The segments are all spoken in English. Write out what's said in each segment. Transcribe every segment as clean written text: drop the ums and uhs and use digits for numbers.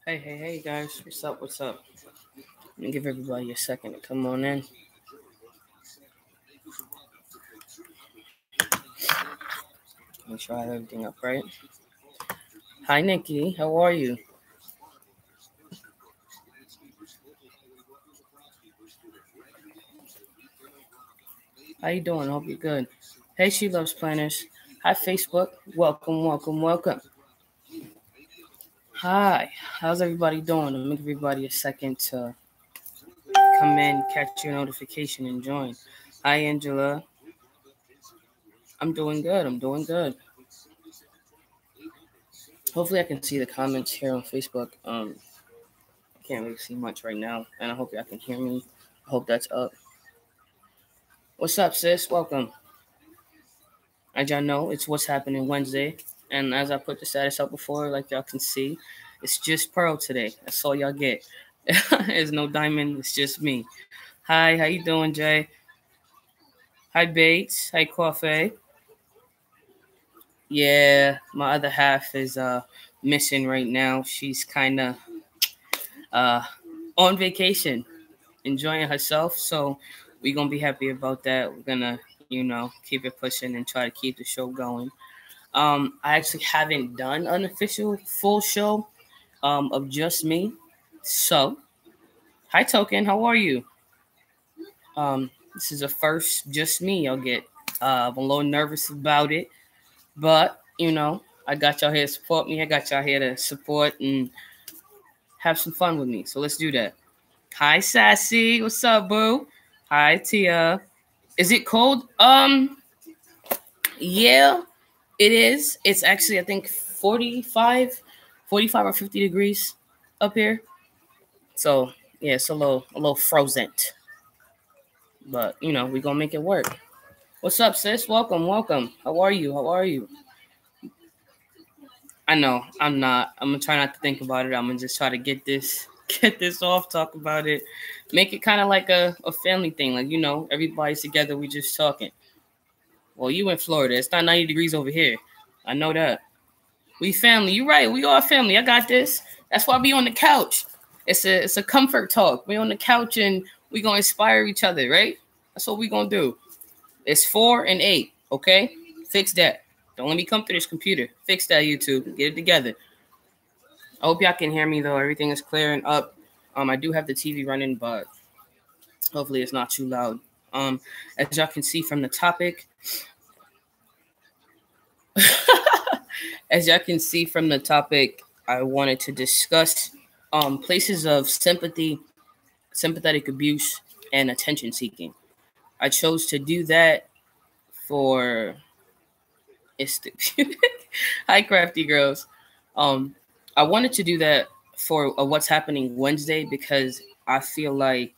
Hey, guys. What's up? What's up? Let me give everybody a second to come on in. Make sure I have everything up right. Hi, Nikki. How are you? How you doing? Hope you're good. Hey, She Loves Planners. Hi, Facebook. Welcome. Hi. How's everybody doing? I'm gonna give everybody a second to come in, catch your notification, and join. Hi, Angela. I'm doing good. Hopefully, I can see the comments here on Facebook. I can't really see much right now, and I hope y'all can hear me. I hope that's up. What's up, sis? Welcome. As y'all know, it's What's Happening Wednesday. And as I put the status up before, like y'all can see, it's just Pearl today. That's all y'all get. There's no diamond. It's just me. Hi, how you doing, Jay? Hi, Bates. Hi, Coffee. Yeah, my other half is missing right now. She's kind of uh on vacation, enjoying herself. So we're gonna be happy about that. We're gonna, keep it pushing and try to keep the show going. I actually haven't done an official full show of just me. So, hi Token, how are you? This is a first just me. I'll get I'm a little nervous about it, but I got y'all here to support me. I got y'all here to support and have some fun with me. So let's do that. Hi Sassy, what's up, boo? Hi Tia. Is it cold? Yeah, it is. It's actually I think 45 or 50 degrees up here. So yeah, it's a little frozen. But we're gonna make it work. What's up, sis? Welcome. How are you? I know, I'm not. I'm gonna try not to think about it. I'm gonna just try to get this off, talk about it. Make it kind of like a family thing. Like, everybody's together, we just talking. Well, you in Florida. It's not 90 degrees over here. I know that. We family. You right. We are family. I got this. That's why we on the couch. It's a comfort talk. We on the couch and we gonna inspire each other, right? That's what we gonna do. It's 4 and 8. Okay, fix that. Don't let me come through this computer. Fix that, YouTube. Get it together. I hope y'all can hear me though. Everything is clear and up. I do have the TV running, but hopefully it's not too loud. As y'all can see from the topic, I wanted to discuss places of sympathy, sympathetic abuse, and attention seeking. I chose to do that for it's hi crafty girls. I wanted to do that for what's happening Wednesday because I feel like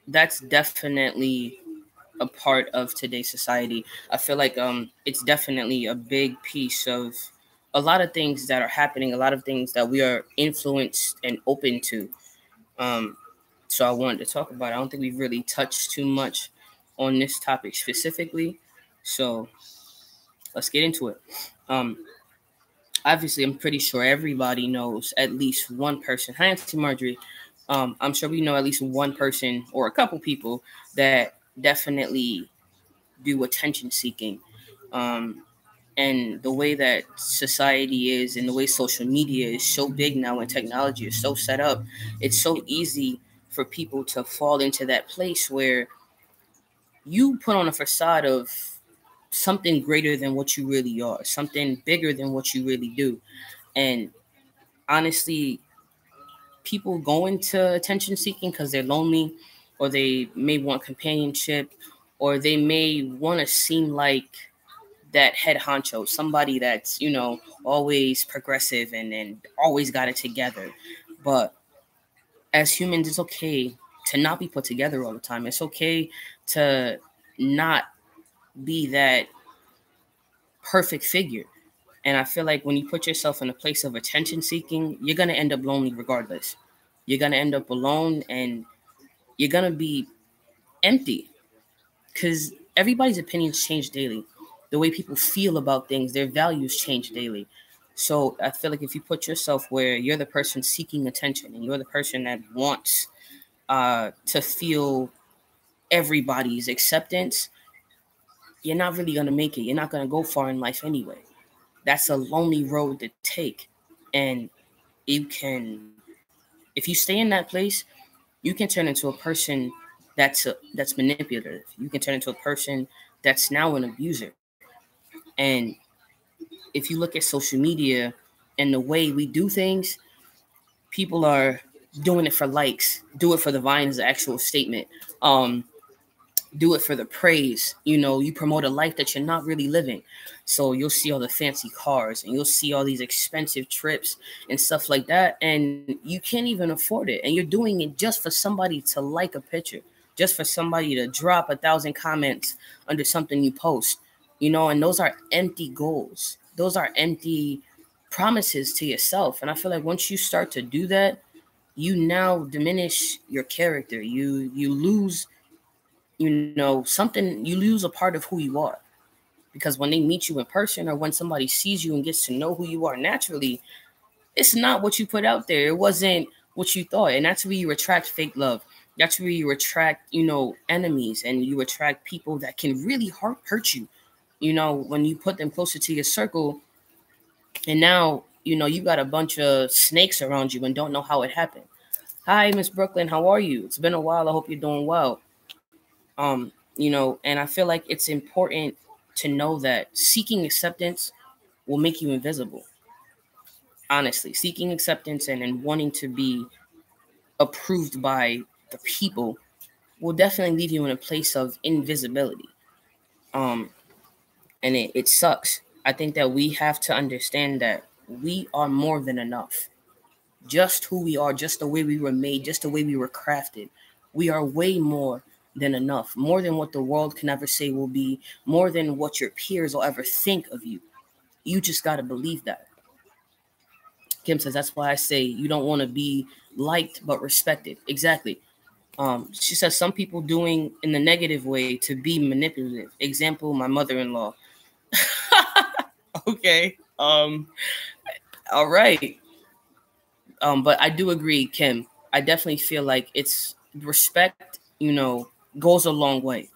that's definitely a part of today's society. I feel like it's definitely a big piece of a lot of things that are happening, a lot of things that we are influenced and open to. So I wanted to talk about it. I don't think we've really touched too much on this topic specifically. So let's get into it. Obviously, I'm pretty sure everybody knows at least one person. Hi, Auntie Marjorie. I'm sure we know at least one person or a couple people that definitely do attention seeking. And the way that society is and the way social media is so big now and technology is so set up, it's so easy for people to fall into that place where you put on a facade of something greater than what you really are, something bigger than what you really do. And honestly, people go into attention seeking because they're lonely, or they may want companionship, or they may want to seem like that head honcho, somebody that's, always progressive and always got it together. But as humans, it's okay to not be put together all the time. It's okay to not be that perfect figure. And I feel like when you put yourself in a place of attention seeking, you're going to end up lonely regardless. You're going to end up alone and you're going to be empty because everybody's opinions change daily. The way people feel about things, their values change daily. So I feel like if you put yourself where you're the person seeking attention and you're the person that wants to feel everybody's acceptance, you're not really going to make it. You're not going to go far in life anyway. That's a lonely road to take. And you can, if you stay in that place, you can turn into a person that's manipulative. You can turn into a person that's now an abuser. And if you look at social media and the way we do things, people are doing it for likes, do it for the vine is the actual statement. Do it for the praise. You promote a life that you're not really living. So you'll see all the fancy cars and you'll see all these expensive trips and stuff like that. And you can't even afford it. And you're doing it just for somebody to like a picture, just for somebody to drop 1,000 comments under something you post, and those are empty goals. Those are empty promises to yourself. And I feel like once you start to do that, you now diminish your character. You lose something, you lose a part of who you are. Because when they meet you in person or when somebody sees you and gets to know who you are naturally, it's not what you put out there. It wasn't what you thought. And that's where you attract fake love. That's where you attract, enemies, and you attract people that can really hurt you, when you put them closer to your circle. And now, you got a bunch of snakes around you and don't know how it happened. Hi, Miss Brooklyn. How are you? It's been a while. I hope you're doing well. And I feel like it's important to know that seeking acceptance will make you invisible. Honestly, seeking acceptance and wanting to be approved by the people will definitely leave you in a place of invisibility. Um, and it sucks. I think that we have to understand that we are more than enough. Just who we are, just the way we were made, just the way we were crafted. We are way more than enough, more than what the world can ever say will be, more than what your peers will ever think of you. You just got to believe that. Kim says, that's why I say you don't want to be liked but respected. Exactly. She says some people doing in the negative way to be manipulative. Example, my mother-in-law. Okay. All right. But I do agree, Kim. I definitely feel like it's respect, goes a long way.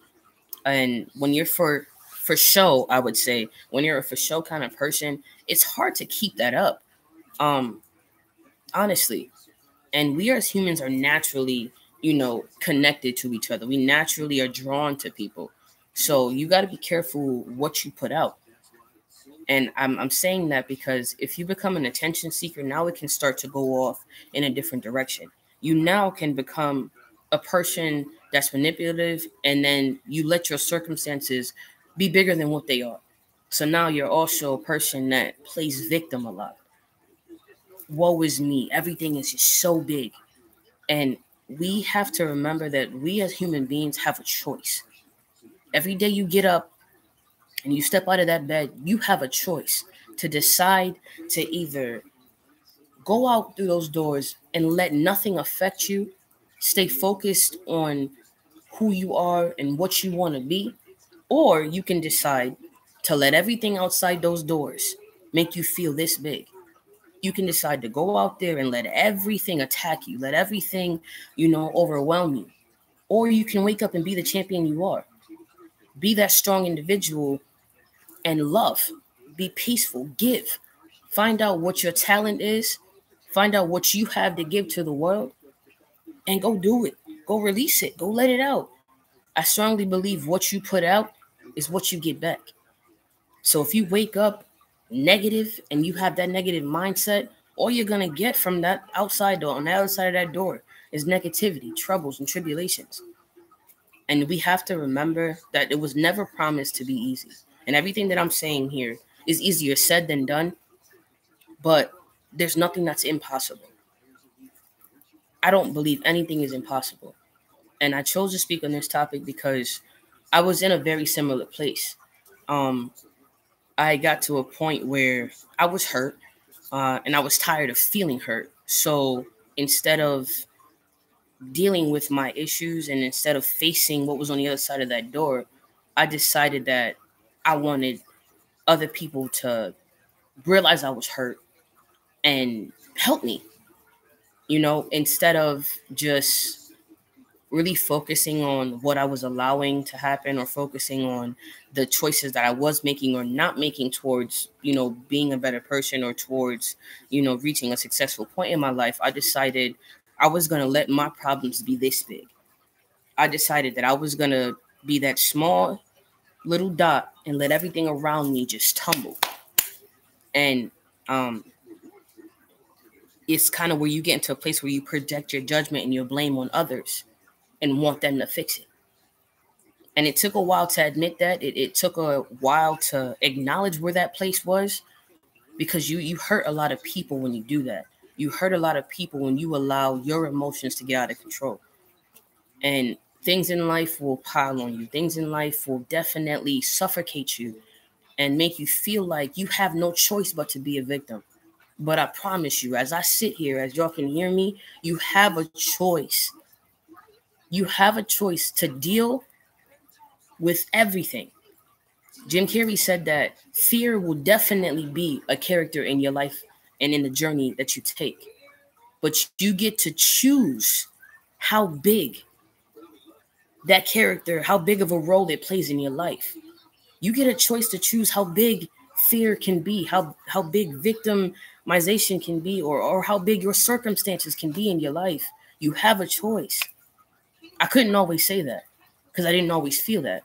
And when you're for show, I would say when you're a for show kind of person, it's hard to keep that up. Um, Honestly. And we as humans are naturally, connected to each other. We naturally are drawn to people. So you got to be careful what you put out. And I'm saying that because if you become an attention seeker, now it can start to go off in a different direction. You now can become a person that's manipulative, and then you let your circumstances be bigger than what they are. So now you're also a person that plays victim a lot. Woe is me. Everything is just so big. And we have to remember that we as human beings have a choice. Every day you get up and you step out of that bed, you have a choice to decide to either go out through those doors and let nothing affect you, stay focused on who you are and what you want to be, or you can decide to let everything outside those doors make you feel this big. You can decide to go out there and let everything attack you, let everything, overwhelm you. Or you can wake up and be the champion you are. Be that strong individual and love. Be peaceful. Give. Find out what your talent is. Find out what you have to give to the world and go do it. Go release it. Go let it out. I strongly believe what you put out is what you get back. So if you wake up negative and you have that negative mindset, all you're going to get from that outside door, on the other side of that door, is negativity, troubles, and tribulations. And we have to remember that it was never promised to be easy. And everything that I'm saying here is easier said than done, but there's nothing that's impossible. I don't believe anything is impossible. And I chose to speak on this topic because I was in a very similar place. Um, I got to a point where I was hurt, and I was tired of feeling hurt. So instead of dealing with my issues and instead of facing what was on the other side of that door, I decided that I wanted other people to realize I was hurt and help me, instead of just really focusing on what I was allowing to happen or focusing on the choices that I was making or not making towards, being a better person or towards, reaching a successful point in my life. I decided I was going to let my problems be this big. I decided that I was going to be that small little dot and let everything around me just tumble. And it's kind of where you get into a place where you project your judgment and your blame on others and want them to fix it. And it took a while to admit that. It took a while to acknowledge where that place was, because you hurt a lot of people when you do that. You hurt a lot of people when you allow your emotions to get out of control. And things in life will pile on you. Things in life will definitely suffocate you and make you feel like you have no choice but to be a victim. But I promise you, as I sit here, as y'all can hear me, you have a choice. You have a choice to deal with everything. Jim Carrey said that fear will definitely be a character in your life and in the journey that you take. But you get to choose how big that character, how big of a role it plays in your life. You get a choice to choose how big fear can be, how big victimization can be, or how big your circumstances can be in your life. You have a choice. I couldn't always say that because I didn't always feel that.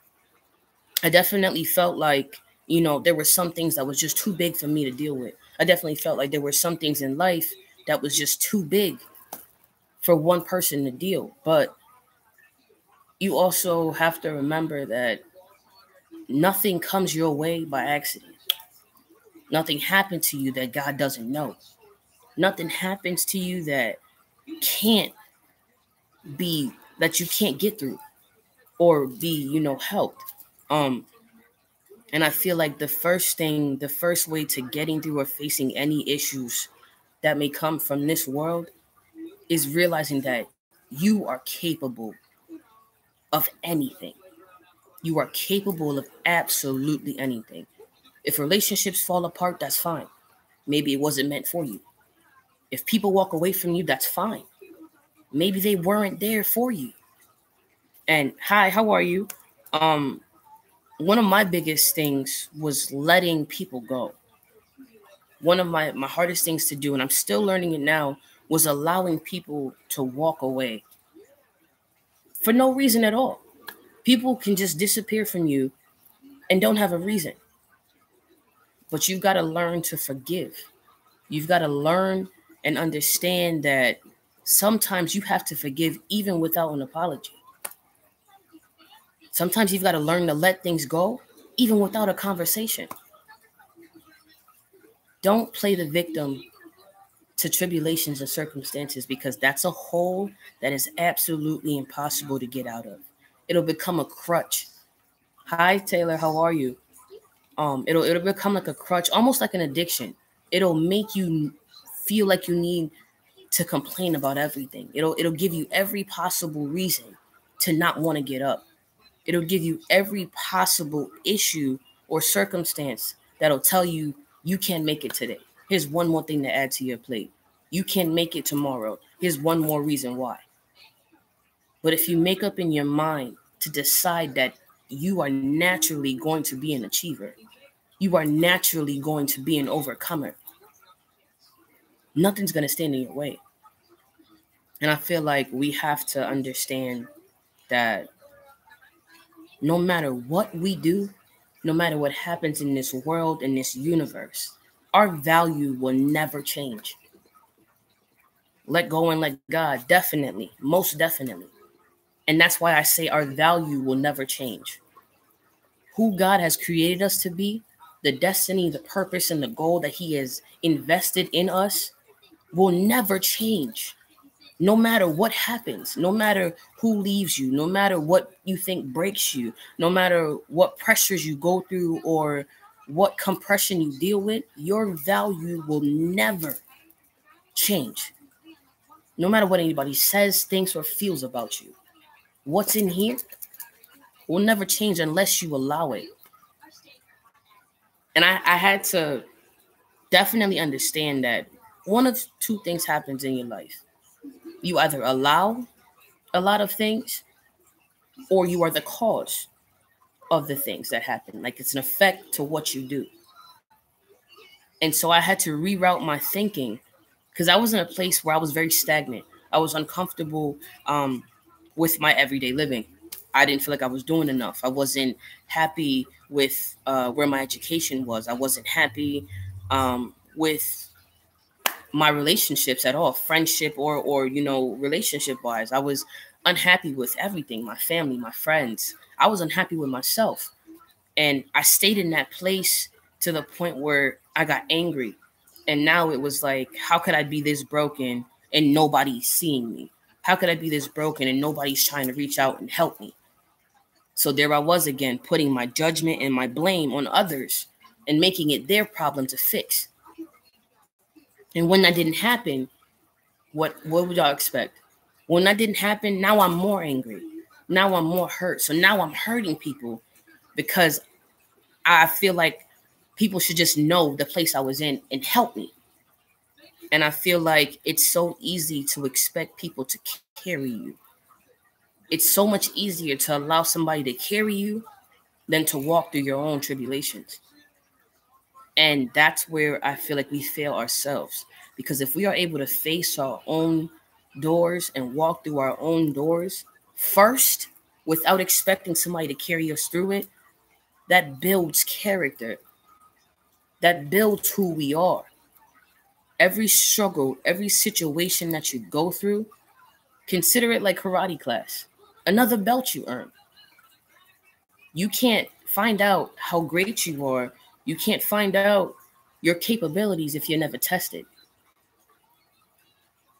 I definitely felt like, there were some things that was just too big for me to deal with. I definitely felt like there were some things in life that was just too big for one person to deal. But you also have to remember that nothing comes your way by accident. Nothing happened to you that God doesn't know. Nothing happens to you that you can't get through or be, helped. And I feel like the first way to getting through or facing any issues that may come from this world is realizing that you are capable of anything. You are capable of absolutely anything. If relationships fall apart, that's fine. Maybe it wasn't meant for you. If people walk away from you, that's fine. Maybe they weren't there for you. And hi, how are you? One of my biggest things was letting people go. One of my hardest things to do, and I'm still learning it now, was allowing people to walk away for no reason at all. People can just disappear from you and don't have a reason. But you've got to learn to forgive. You've got to learn and understand that sometimes you have to forgive even without an apology. Sometimes you've got to learn to let things go even without a conversation. Don't play the victim to tribulations and circumstances, because that's a hole that is absolutely impossible to get out of. It'll become a crutch. Hi, Taylor, how are you? It'll become like a crutch, almost like an addiction. It'll make you feel like you need to complain about everything. It'll give you every possible reason to not want to get up. It'll give you every possible issue or circumstance that'll tell you you can't make it today. Here's one more thing to add to your plate. You can't make it tomorrow. Here's one more reason why. But if you make up in your mind to decide that you are naturally going to be an achiever, you are naturally going to be an overcomer, nothing's going to stand in your way. And I feel like we have to understand that no matter what we do, no matter what happens in this world, in this universe, our value will never change. Let go and let God, definitely, most definitely. And that's why I say our value will never change. Who God has created us to be, the destiny, the purpose, and the goal that He has invested in us will never change. No matter what happens, no matter who leaves you, no matter what you think breaks you, no matter what pressures you go through or what compression you deal with, your value will never change. No matter what anybody says, thinks, or feels about you, what's in here will never change unless you allow it. And I had to definitely understand that one of two things happens in your life. You either allow a lot of things, or you are the cause of the things that happen. Like, it's an effect to what you do. And so I had to reroute my thinking, because I was in a place where I was very stagnant. I was uncomfortable with my everyday living. I didn't feel like I was doing enough. I wasn't happy with where my education was. I wasn't happy with my relationships at all, friendship or relationship wise. I was unhappy with everything, my family, my friends. I was unhappy with myself. And I stayed in that place to the point where I got angry. And now it was like, how could I be this broken and nobody's seeing me? How could I be this broken and nobody's trying to reach out and help me? So there I was again, putting my judgment and my blame on others and making it their problem to fix. And when that didn't happen, what would y'all expect? When that didn't happen, now I'm more angry. Now I'm more hurt. So now I'm hurting people because I feel like people should just know the place I was in and help me. And I feel like it's so easy to expect people to carry you. It's so much easier to allow somebody to carry you than to walk through your own tribulations. And that's where I feel like we fail ourselves. Because if we are able to face our own doors and walk through our own doors first, without expecting somebody to carry us through it, that builds character. That builds who we are. Every struggle, every situation that you go through, consider it like karate class. Another belt you earn. You can't find out how great you are. You can't find out your capabilities if you're never tested.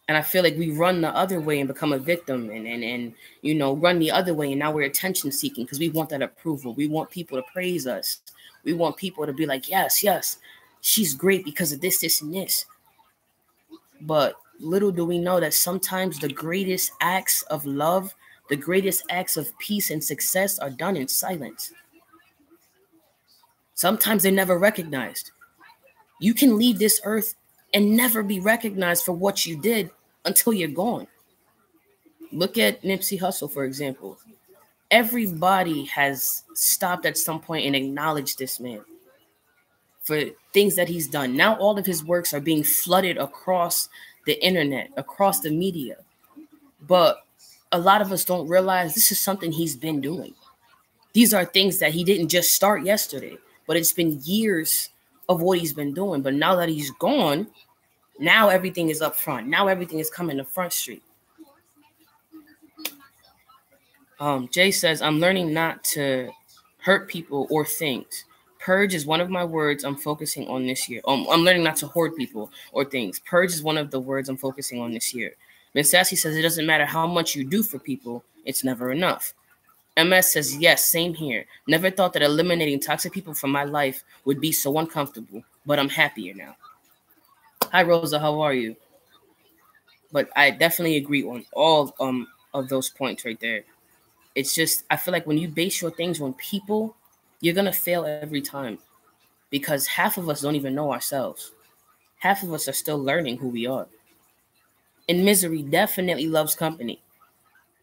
And I feel like we run the other way and become a victim and run the other way. And now we're attention seeking because we want that approval. We want people to praise us. We want people to be like, yes, she's great because of this, this, and this. But little do we know that sometimes the greatest acts of love, the greatest acts of peace and success are done in silence. Sometimes they're never recognized. You can leave this earth and never be recognized for what you did until you're gone. Look at Nipsey Hussle, for example. Everybody has stopped at some point and acknowledged this man for things that he's done. Now all of his works are being flooded across the internet, across the media. But a lot of us don't realize this is something he's been doing. These are things that he didn't just start yesterday, but it's been years of what he's been doing. But now that he's gone, now everything is up front. Now everything is coming to Front Street. Jay says, I'm learning not to hurt people or things. Purge is one of my words I'm focusing on this year. I'm learning not to hoard people or things. Purge is one of the words I'm focusing on this year. Miss Sassy says, it doesn't matter how much you do for people. It's never enough. MS says, yes, same here. Never thought that eliminating toxic people from my life would be so uncomfortable, but I'm happier now. Hi, Rosa. How are you? But I definitely agree on all of those points right there. It's just, I feel like when you base your things on people, you're going to fail every time because half of us don't even know ourselves. Half of us are still learning who we are. And misery definitely loves company.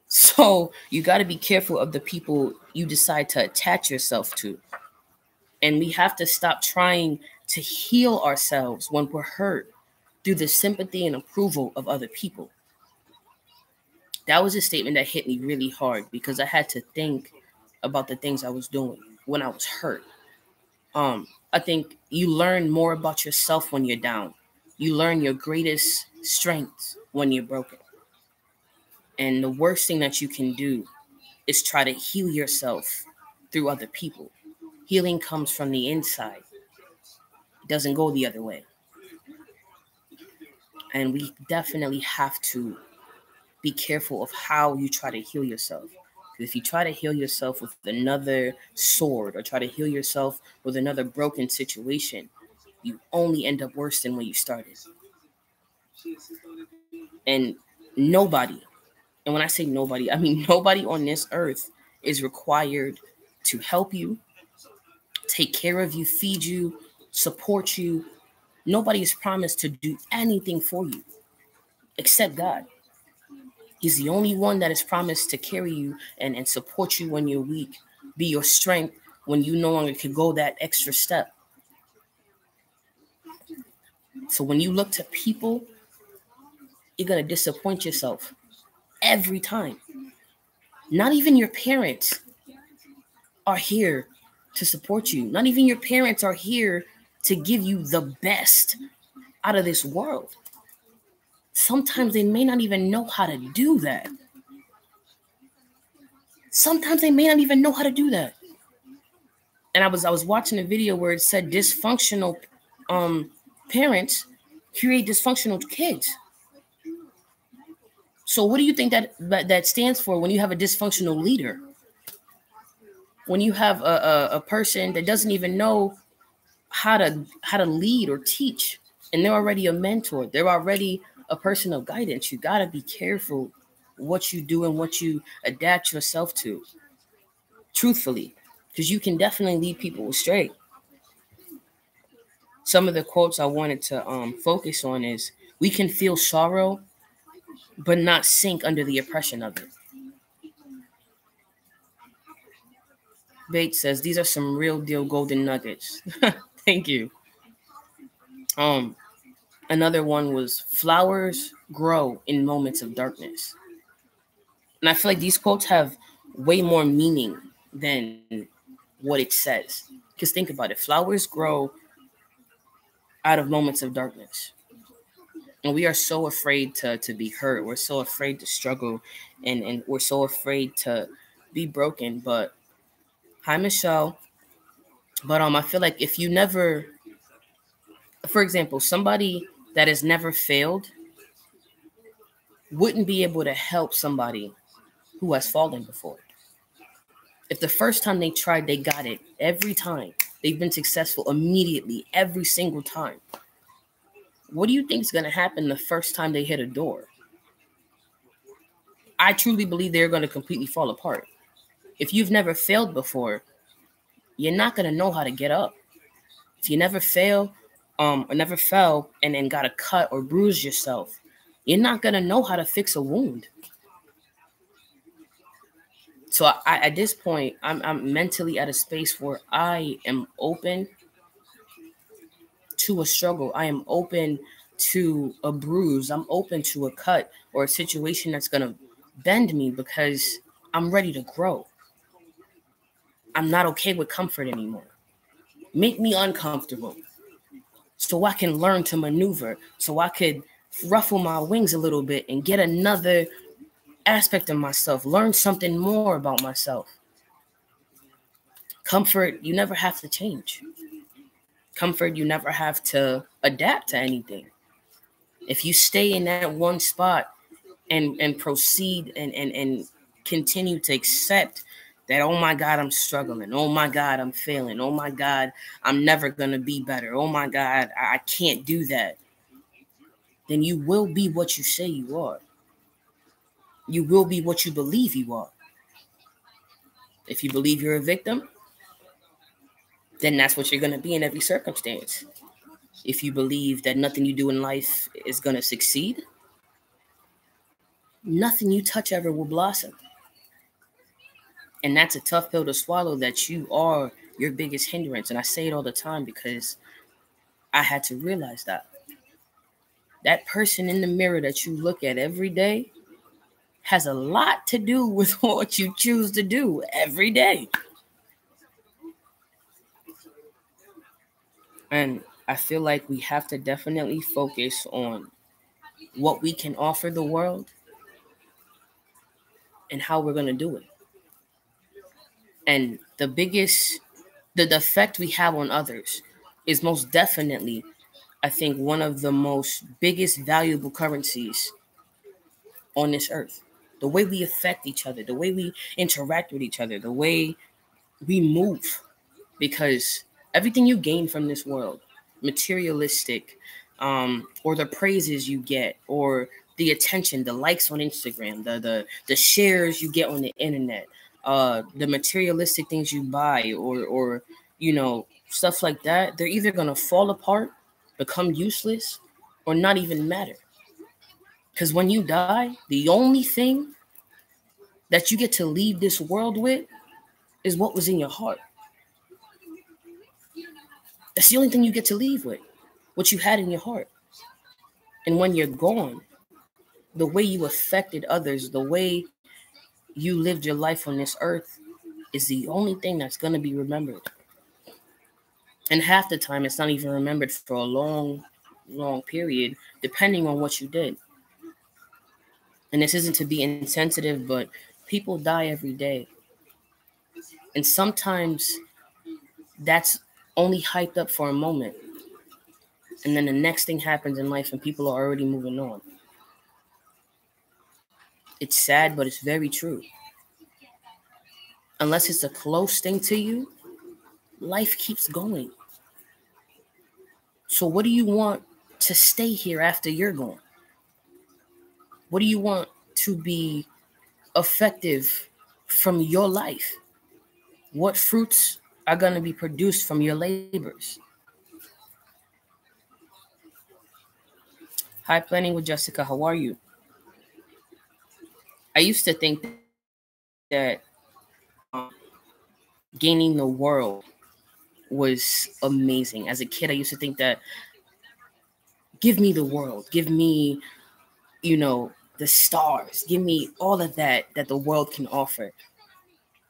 So you got to be careful of the people you decide to attach yourself to. And we have to stop trying to heal ourselves when we're hurt through the sympathy and approval of other people. That was a statement that hit me really hard because I had to think about the things I was doing when I was hurt. I think you learn more about yourself when you're down. You learn your greatest strengths when you're broken. And the worst thing that you can do is try to heal yourself through other people. Healing comes from the inside. It doesn't go the other way. And we definitely have to be careful of how you try to heal yourself. Because if you try to heal yourself with another sword or try to heal yourself with another broken situation, you only end up worse than when you started. And nobody, and when I say nobody, I mean nobody on this earth is required to help you, take care of you, feed you, support you. Nobody is promised to do anything for you except God. He's the only one that is promised to carry you and support you when you're weak, be your strength when you no longer can go that extra step. So when you look to people, you're going to disappoint yourself every time. Not even your parents are here to support you. Not even your parents are here to give you the best out of this world. Sometimes they may not even know how to do that. Sometimes they may not even know how to do that. And I was watching a video where it said dysfunctional parents create dysfunctional kids. So what do you think that stands for when you have a dysfunctional leader? When you have a person that doesn't even know how to lead or teach, and they're already a mentor, they're already a person of guidance. You gotta be careful what you do and what you adapt yourself to, truthfully, because you can definitely lead people astray. Some of the quotes I wanted to focus on is, we can feel sorrow, but not sink under the oppression of it. Bates says, these are some real deal golden nuggets. Thank you. Another one was, flowers grow in moments of darkness. And I feel like these quotes have way more meaning than what it says. Because think about it. Flowers grow out of moments of darkness. And we are so afraid to be hurt. We're so afraid to struggle. And we're so afraid to be broken. But, hi, Michelle. But I feel like if you never, for example, somebody that has never failed wouldn't be able to help somebody who has fallen before. If the first time they tried, they got it every time, they've been successful immediately, every single time, what do you think is going to happen the first time they hit a door? I truly believe they're going to completely fall apart. If you've never failed before, you're not going to know how to get up. If you never fail or never fell and then got a cut or bruised yourself, you're not going to know how to fix a wound. So at this point, I'm mentally at a space where I am open to a struggle. I am open to a bruise. I'm open to a cut or a situation that's going to bend me because I'm ready to grow. I'm not okay with comfort anymore. Make me uncomfortable so I can learn to maneuver, so I could ruffle my wings a little bit and get another aspect of myself, learn something more about myself. Comfort, you never have to change. Comfort, you never have to adapt to anything. If you stay in that one spot and proceed and continue to accept that, oh my God, I'm struggling. Oh my God, I'm failing. Oh my God, I'm never going to be better. Oh my God, I can't do that. Then you will be what you say you are. You will be what you believe you are. If you believe you're a victim, then that's what you're going to be in every circumstance. If you believe that nothing you do in life is going to succeed, nothing you touch ever will blossom. And that's a tough pill to swallow, that you are your biggest hindrance. And I say it all the time because I had to realize that. That person in the mirror that you look at every day has a lot to do with what you choose to do every day. And I feel like we have to definitely focus on what we can offer the world and how we're going to do it. And the effect we have on others is most definitely, I think, one of the most biggest valuable currencies on this earth. The way we affect each other, the way we interact with each other, the way we move. Because everything you gain from this world, materialistic, or the praises you get, or the attention, the likes on Instagram, the shares you get on the internet, the materialistic things you buy, or stuff like that, they're either gonna fall apart become useless, or not even matter. Because when you die, the only thing that you get to leave this world with is what was in your heart. That's the only thing you get to leave with, what you had in your heart. And when you're gone, the way you affected others, the way you lived your life on this earth is the only thing that's going to be remembered. And half the time, it's not even remembered for a long, long period, depending on what you did. And this isn't to be insensitive, but people die every day. And sometimes that's only hyped up for a moment. And then the next thing happens in life and people are already moving on. It's sad, but it's very true. Unless it's a close thing to you, life keeps going. So what do you want to stay here after you're gone? What do you want to be effective from your life? What fruits are going to be produced from your labors? Hi, Planning with Jessica. How are you? I used to think that gaining the world was amazing. As a kid, I used to think that give me the world, give me, the stars, give me all of that the world can offer.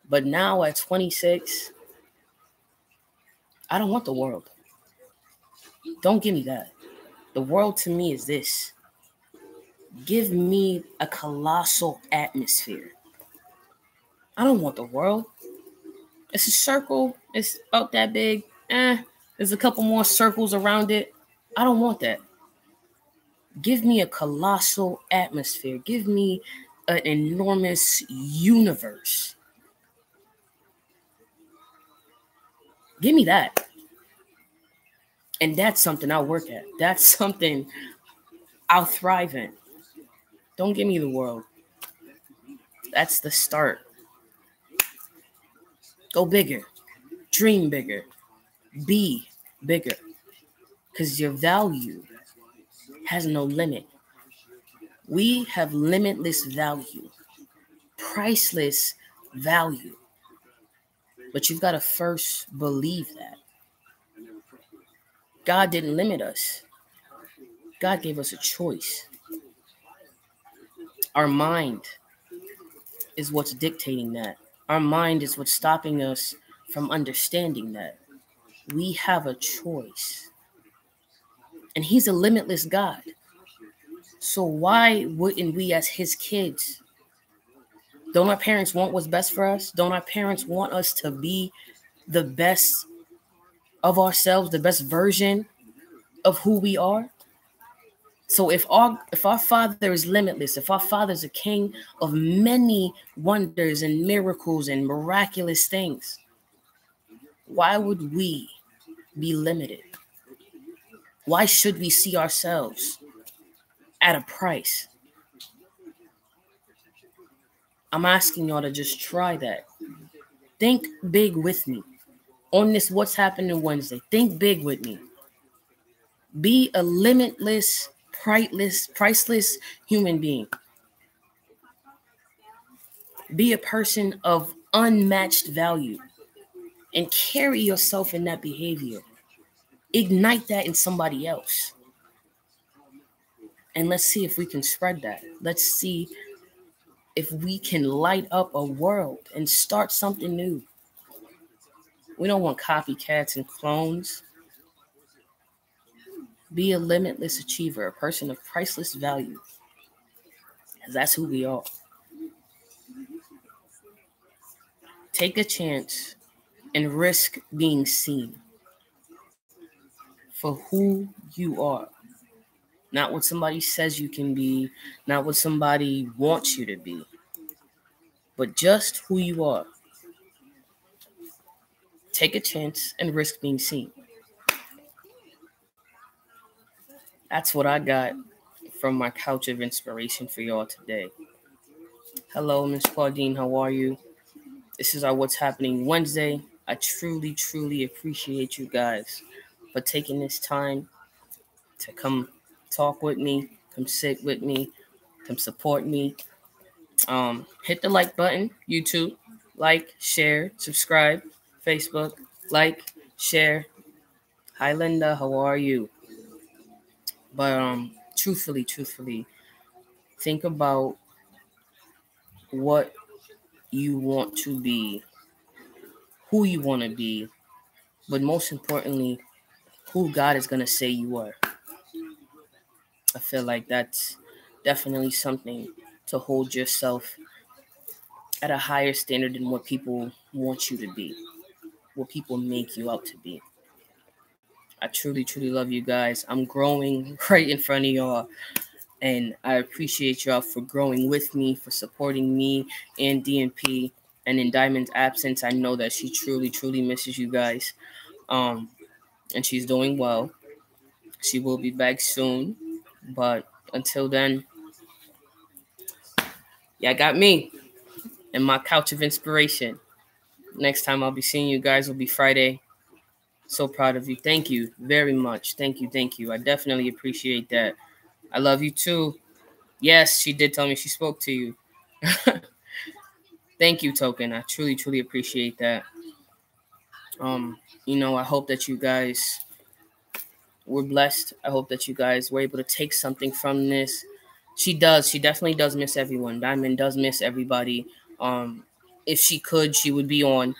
But now at 26, I don't want the world. Don't give me that. The world to me is this. Give me a colossal atmosphere. I don't want the world. It's a circle. It's about that big. There's a couple more circles around it. I don't want that. Give me a colossal atmosphere. Give me an enormous universe. Give me that. And that's something I'll work at. That's something I'll thrive in. Don't give me the world. That's the start. Go bigger. Dream bigger. Be bigger. Because your value has no limit. We have limitless value. Priceless value. But you've got to first believe that. God didn't limit us. God gave us a choice. Our mind is what's dictating that. Our mind is what's stopping us from understanding that. We have a choice. And he's a limitless God. So why wouldn't we as his kids? Don't our parents want what's best for us? Don't our parents want us to be the best of ourselves, the best version of who we are? So if our Father is limitless, if our Father is a king of many wonders and miracles and miraculous things, why would we be limited? Why should we see ourselves at a price? I'm asking y'all to just try that. Think big with me. On this What's Happening Wednesday, think big with me. Be a limitless, priceless human being. Be a person of unmatched value and carry yourself in that behavior. Ignite that in somebody else. And let's see if we can spread that. Let's see if we can light up a world and start something new. We don't want copycats and clones. Be a limitless achiever, a person of priceless value. Because that's who we are. Take a chance and risk being seen for who you are. Not what somebody says you can be, not what somebody wants you to be, but just who you are. Take a chance and risk being seen. That's what I got from my couch of inspiration for y'all today. Hello, Miss Claudine. How are you? This is our What's Happening Wednesday. I truly, truly appreciate you guys for taking this time to come talk with me, come sit with me, come support me. Hit the like button, YouTube, like, share, subscribe, Facebook, like, share. Hi Linda, how are you? But truthfully, think about what you want to be, who you want to be, but most importantly, who God is gonna say you are. I feel like that's definitely something to hold yourself at a higher standard than what people want you to be, what people make you out to be. I truly love you guys. I'm growing right in front of y'all, and I appreciate y'all for growing with me, for supporting me and DNP. And in Diamond's absence, I know that she truly misses you guys. And she's doing well. She will be back soon, but until then, yeah, I got me and my couch of inspiration. Next time I'll be seeing you guys will be Friday. So proud of you. Thank you very much. Thank you. I definitely appreciate that. I love you too. Yes, she did tell me she spoke to you. Thank you, Token. I truly appreciate that. I hope that you guys were blessed. I hope that you guys were able to take something from this. She definitely does miss everyone. Diamond does miss everybody. If she could, she would be on.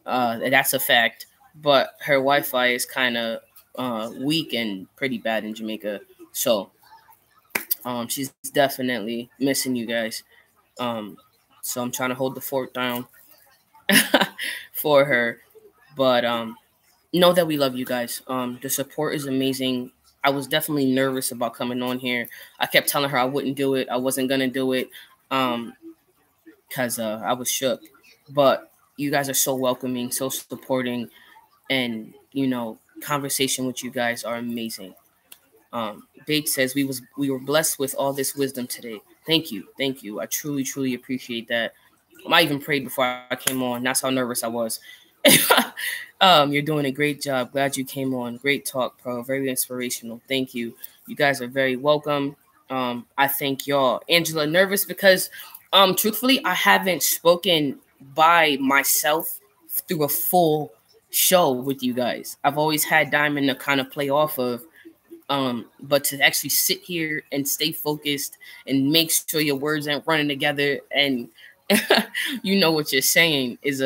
That's a fact. But her Wi-Fi is kind of weak and pretty bad in Jamaica. So she's definitely missing you guys. So I'm trying to hold the fort down for her. But know that we love you guys. The support is amazing. I was definitely nervous about coming on here. I kept telling her I wouldn't do it. I wasn't going to do it because I was shook. But you guys are so welcoming, so supporting, and, conversation with you guys are amazing. Bates says we were blessed with all this wisdom today. Thank you. I truly appreciate that. I even prayed before I came on. That's how nervous I was. You're doing a great job. Glad you came on. Great talk, Pro. Very inspirational. Thank you. You guys are very welcome. I thank y'all. Angela, nervous because, truthfully, I haven't spoken by myself through a full show with you guys. I've always had Diamond to kind of play off of. But to actually sit here and stay focused and make sure your words aren't running together and you know what you're saying is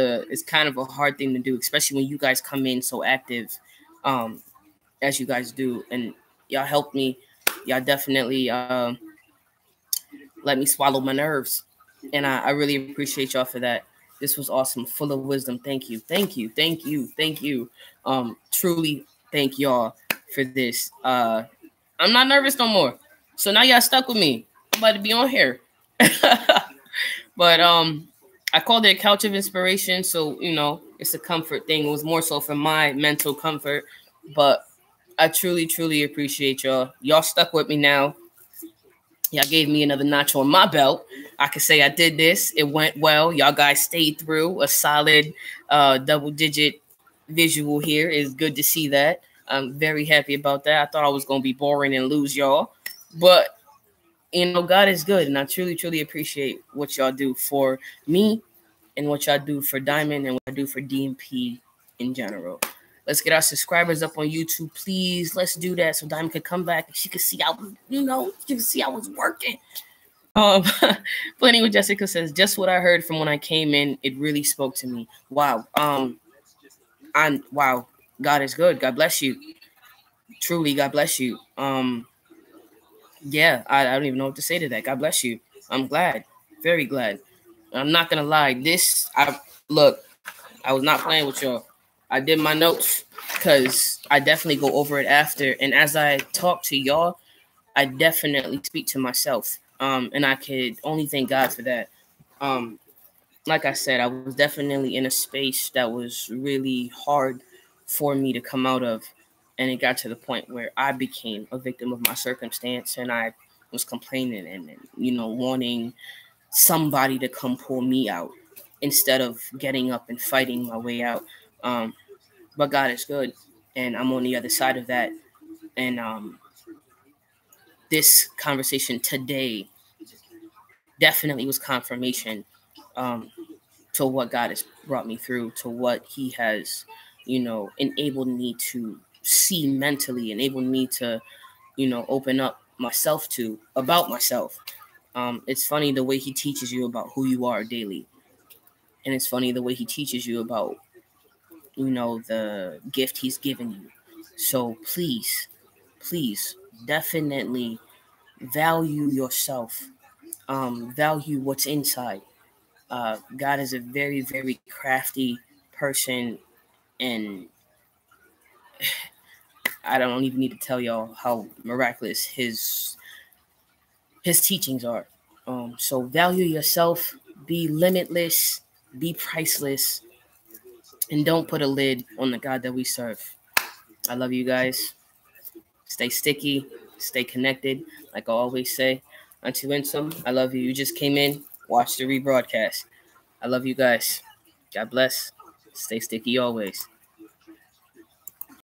kind of a hard thing to do, especially when you guys come in so active, as you guys do, and y'all helped me. Y'all definitely let me swallow my nerves, and I really appreciate y'all for that. This was awesome, full of wisdom. Thank you. Truly thank y'all for this. I'm not nervous no more. So now y'all stuck with me. I'm about to be on here. But I called it a couch of inspiration. So, it's a comfort thing. It was more so for my mental comfort. But I truly appreciate y'all. Y'all stuck with me now. Y'all gave me another notch on my belt. I could say I did this. It went well. Y'all guys stayed through. A solid double-digit visual here. It's good to see that. I'm very happy about that. I thought I was going to be boring and lose y'all. But, God is good. And I truly appreciate what y'all do for me and what y'all do for Diamond and what I do for DMP in general. Let's get our subscribers up on YouTube, please. Let's do that so Diamond could come back and she could see I was working. Plenty with Jessica says, just what I heard from when I came in, it really spoke to me. Wow. Wow. God is good. God bless you. Truly, God bless you. Yeah, I don't even know what to say to that. God bless you. I'm glad. Very glad. I'm not gonna lie. I was not playing with y'all. I did my notes because I definitely go over it after. And as I talk to y'all, I definitely speak to myself. And I could only thank God for that. Like I said, I was definitely in a space that was really hard for me to come out of. And it got to the point where I became a victim of my circumstance, and I was complaining and wanting somebody to come pull me out instead of getting up and fighting my way out. But God is good, and I'm on the other side of that. And this conversation today definitely was confirmation to what God has brought me through, to what He has, enabled me to see mentally, enabled me to, open up myself to about myself. It's funny the way He teaches you about who you are daily. And it's funny the way He teaches you about, the gift He's given you. So please, definitely value yourself. Value what's inside. God is a very, very crafty person, and I don't even need to tell y'all how miraculous his teachings are. So value yourself, be limitless, be priceless, and don't put a lid on the God that we serve. I love you guys. Stay sticky, stay connected, like I always say. Unto Winsome, I love you. You just came in, watch the rebroadcast. I love you guys. God bless. Stay sticky always.